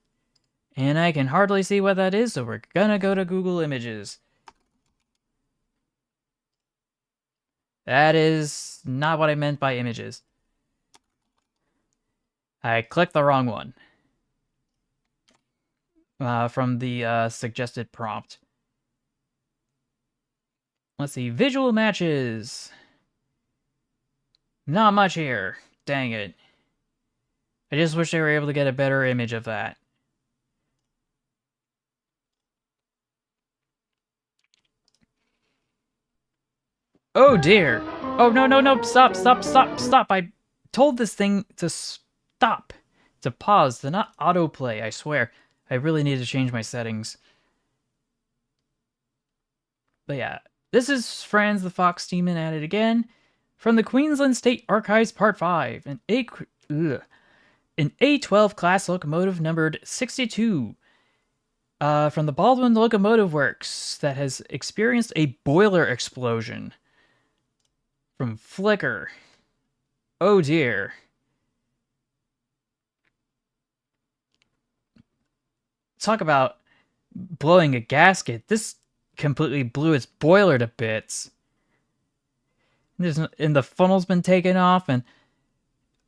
And I can hardly see what that is, so we're gonna go to Google Images. That is not what I meant by images. I clicked the wrong one. From the suggested prompt. Let's see, visual matches. Not much here. Dang it. I just wish they were able to get a better image of that. Oh dear. Oh, no, no, no. Stop, stop, stop, stop. I told this thing to stop. To pause, to not autoplay, I swear. I really need to change my settings. But yeah, this is Franz the Fox Demon at it again. From the Queensland State Archives Part 5. An A12 class locomotive numbered 62. From the Baldwin Locomotive Works that has experienced a boiler explosion. From Flickr. Oh dear. Talk about blowing a gasket. This completely blew its boiler to bits. And the funnel's been taken off, and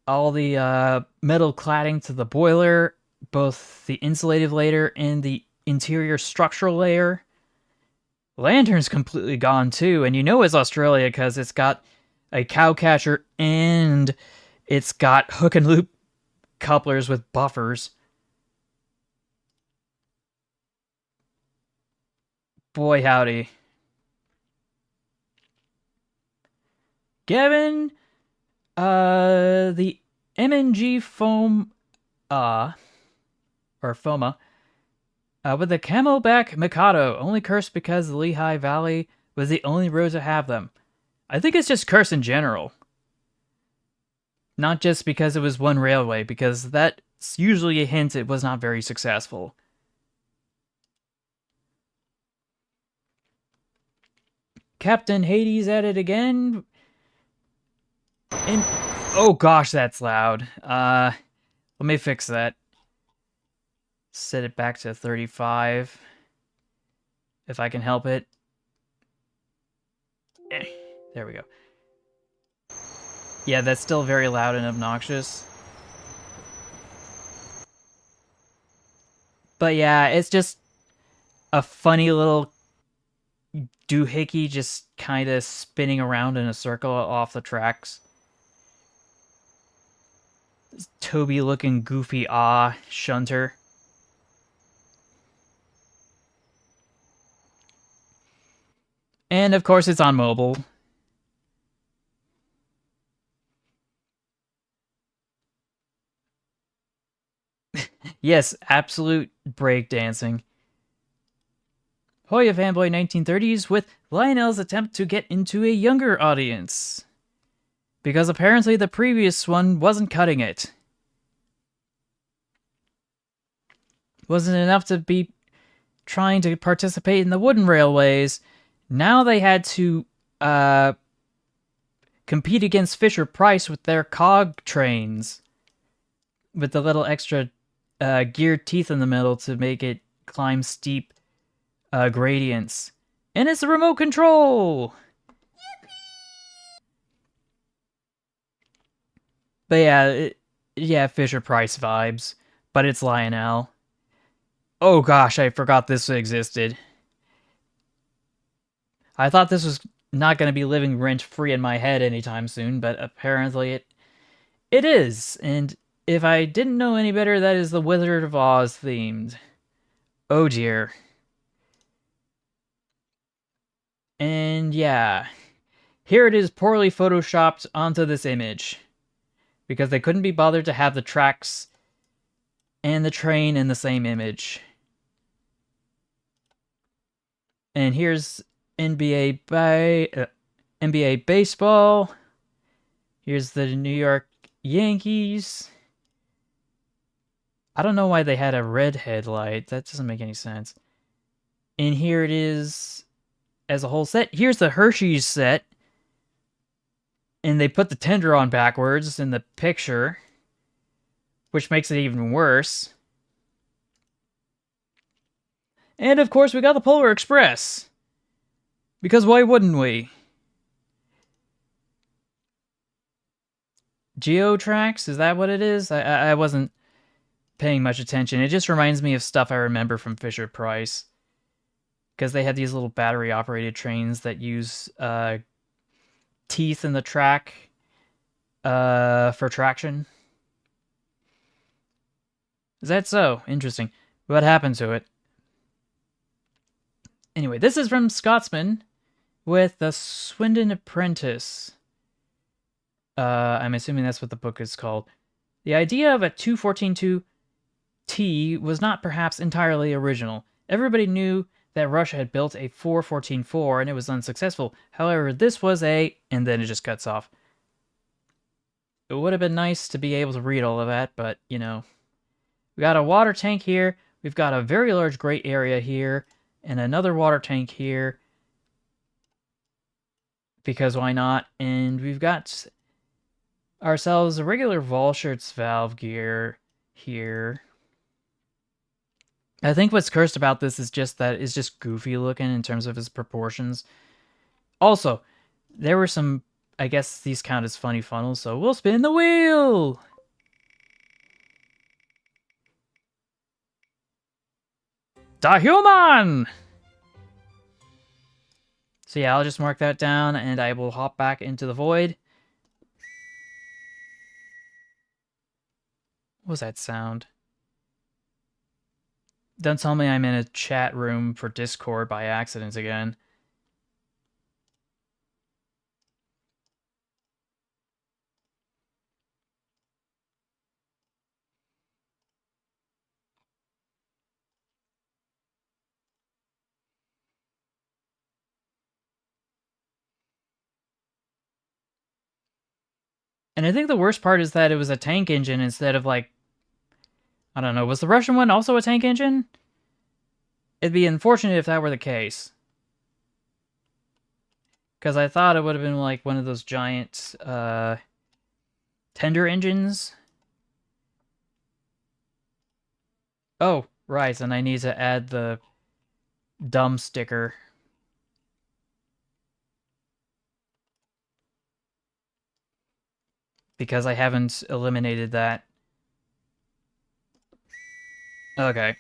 all the metal cladding to the boiler, both the insulative layer and the interior structural layer. Lantern's completely gone too, and you know it's Australia because it's got a cowcatcher and it's got hook and loop couplers with buffers. Boy howdy. Gavin, the MNG foam, or FOMA, with the Camelback Mikado, only cursed because the Lehigh Valley was the only road to have them. I think it's just cursed in general. Not just because it was one railway, because that's usually a hint it was not very successful. Captain Hades at it again. And oh gosh, that's loud. Let me fix that. Set it back to 35. If I can help it. There we go. Yeah, that's still very loud and obnoxious. But yeah, it's just a funny little doohickey just kind of spinning around in a circle off the tracks. Toby looking goofy shunter. And of course it's on mobile. Yes, absolute breakdancing. Hoya Fanboy 1930s with Lionel's attempt to get into a younger audience. Because apparently the previous one wasn't cutting it. Wasn't enough to be trying to participate in the wooden railways. Now they had to compete against Fisher-Price with their cog trains. With the little extra geared teeth in the middle to make it climb steep gradients. And it's the remote control! But yeah, Fisher-Price vibes. But it's Lionel. Oh gosh, I forgot this existed. I thought this was not going to be living rent-free in my head anytime soon, but apparently it is. And if I didn't know any better, that is the Wizard of Oz themed. Oh dear. And yeah, here it is poorly photoshopped onto this image. Because they couldn't be bothered to have the tracks and the train in the same image. And here's NBA baseball. Here's the New York Yankees. I don't know why they had a red headlight. That doesn't make any sense. And here it is as a whole set. Here's the Hershey's set. And they put the tender on backwards in the picture, which makes it even worse. And of course, we got the Polar Express. Because why wouldn't we? Geotracks? Is that what it is? I wasn't paying much attention. It just reminds me of stuff I remember from Fisher-Price. Because they had these little battery-operated trains that use teeth in the track for traction. Is that so? Interesting. What happened to it? Anyway, this is from Scotsman with The Swindon Apprentice. I'm assuming that's what the book is called. The idea of a 214-2T was not perhaps entirely original. Everybody knew that Russia had built a 414-4 and it was unsuccessful. However, this was a... and then it just cuts off. It would have been nice to be able to read all of that, but, you know. We got a water tank here. We've got a very large gray area here. And another water tank here. Because why not? And we've got ourselves a regular Volshirt's valve gear here. I think what's cursed about this is just that it's just goofy looking in terms of its proportions. Also, there were some, I guess these count as funny funnels, so we'll spin the wheel! Da human! So yeah, I'll just mark that down and I will hop back into the void. What was that sound? Don't tell me I'm in a chat room for Discord by accident again. And I think the worst part is that it was a tank engine instead of, like... I don't know, was the Russian one also a tank engine? It'd be unfortunate if that were the case. Because I thought it would have been like one of those giant tender engines. Oh, right, and I need to add the dumb sticker. Because I haven't eliminated that. Okay.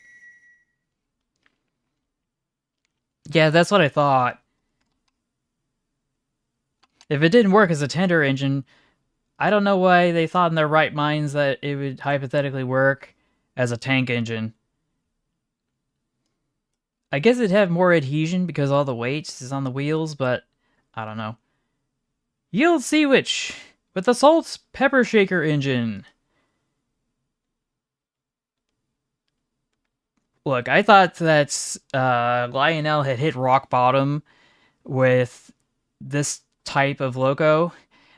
Yeah, that's what I thought. If it didn't work as a tender engine, I don't know why they thought in their right minds that it would hypothetically work as a tank engine. I guess it'd have more adhesion because all the weight is on the wheels, but I don't know. Yield Sea Witch with the Salt Pepper Shaker engine. Look, I thought that Lionel had hit rock bottom with this type of loco,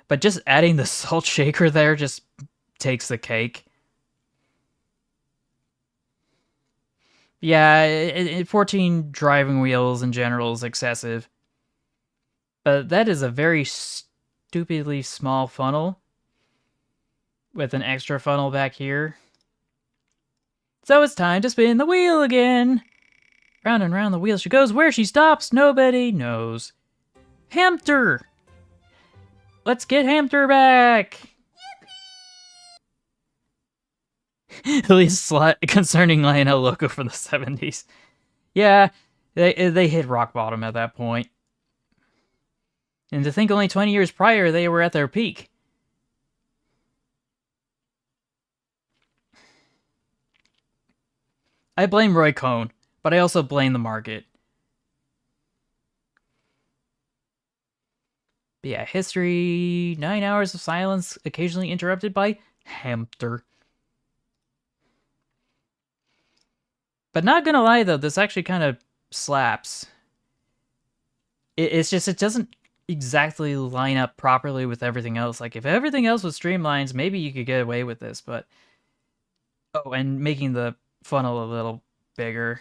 but just adding the salt shaker there just takes the cake. Yeah, 14 driving wheels in general is excessive. But that is a very stupidly small funnel with an extra funnel back here. So it's time to spin the wheel again. Round and round the wheel she goes. Where she stops, nobody knows. Hamster! Let's get Hamster back! At least concerning Lionel Loco from the 70s. Yeah, they hit rock bottom at that point. And to think only 20 years prior they were at their peak. I blame Roy Cohn, but I also blame the market. But yeah, history, 9 hours of silence, occasionally interrupted by Hamster. But not gonna lie though, this actually kind of slaps. It's just it doesn't exactly line up properly with everything else. Like if everything else was streamlines, maybe you could get away with this, but oh, and making the funnel a little bigger.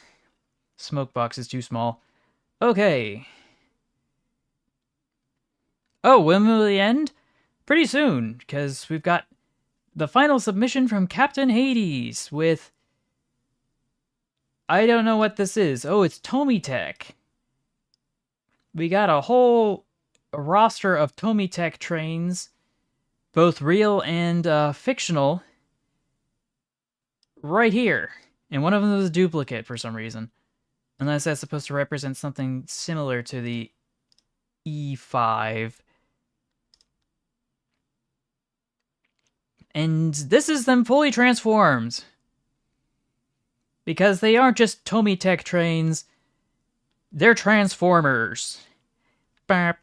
Smoke box is too small. Okay. Oh, when will we end? Pretty soon, because we've got the final submission from Captain Hades with... I don't know what this is. Oh, it's Tomitech. We got a whole roster of Tomitech trains, both real and fictional, right here. And one of them is a duplicate for some reason. Unless that's supposed to represent something similar to the E5. And this is them fully transformed. Because they aren't just Tomitech trains, they're Transformers. But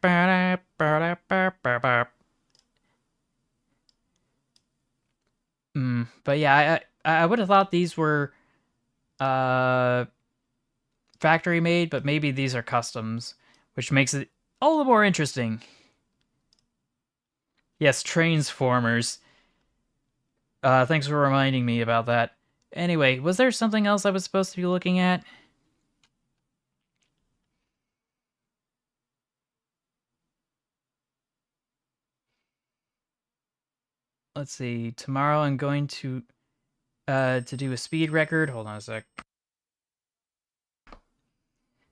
yeah, I would have thought these were factory made, but maybe these are customs, which makes it all the more interesting. Yes, Transformers. Thanks for reminding me about that. Anyway, was there something else I was supposed to be looking at? Let's see. Tomorrow I'm going to do a speed record. Hold on a sec.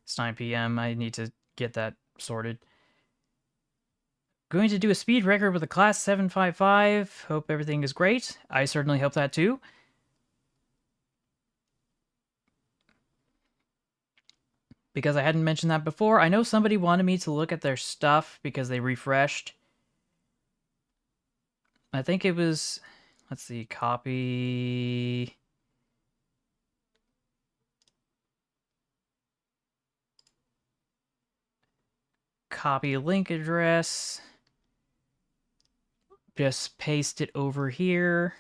It's 9 p.m. I need to get that sorted. Going to do a speed record with a class 755. Hope everything is great. I certainly hope that too. Because I hadn't mentioned that before. I know somebody wanted me to look at their stuff because they refreshed. I think it was, let's see, copy. Copy link address. Just paste it over here.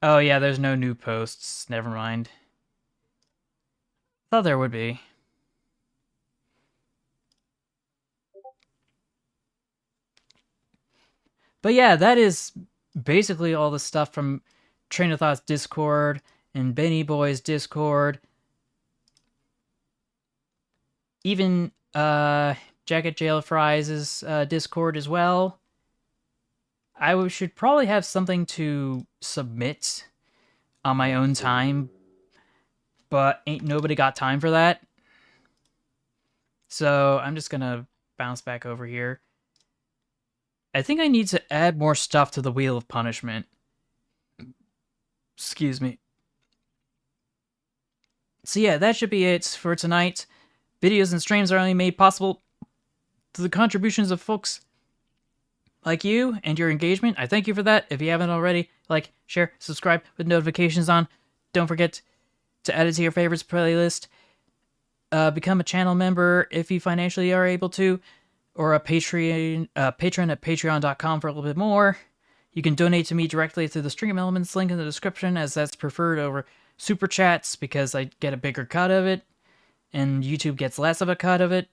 Oh yeah, there's no new posts. Never mind. Thought there would be. But yeah, that is basically all the stuff from Train of Thought's Discord and Benny Boy's Discord. Even Jacket Jail Fries' Discord as well. I should probably have something to submit on my own time, but ain't nobody got time for that. So I'm just gonna bounce back over here. I think I need to add more stuff to the Wheel of Punishment. Excuse me. So yeah, that should be it for tonight. Videos and streams are only made possible through the contributions of folks like you and your engagement. I thank you for that. If you haven't already, like, share, subscribe with notifications on. Don't forget to add it to your favorites playlist. Become a channel member if you financially are able to, or a patron at patreon.com for a little bit more. You can donate to me directly through the Stream Elements link in the description, as that's preferred over Super Chats because I get a bigger cut of it, and YouTube gets less of a cut of it.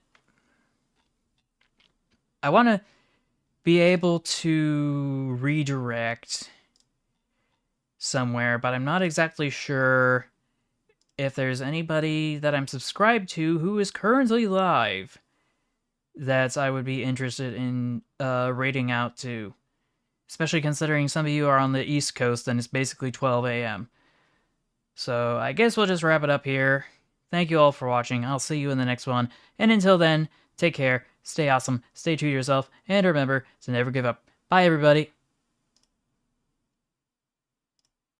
I want to be able to redirect somewhere, but I'm not exactly sure if there's anybody that I'm subscribed to who is currently live that I would be interested in rating out to. Especially considering some of you are on the East Coast and it's basically 12 a.m. So I guess we'll just wrap it up here. Thank you all for watching. I'll see you in the next one. And until then, take care, stay awesome, stay true to yourself, and remember to never give up. Bye, everybody.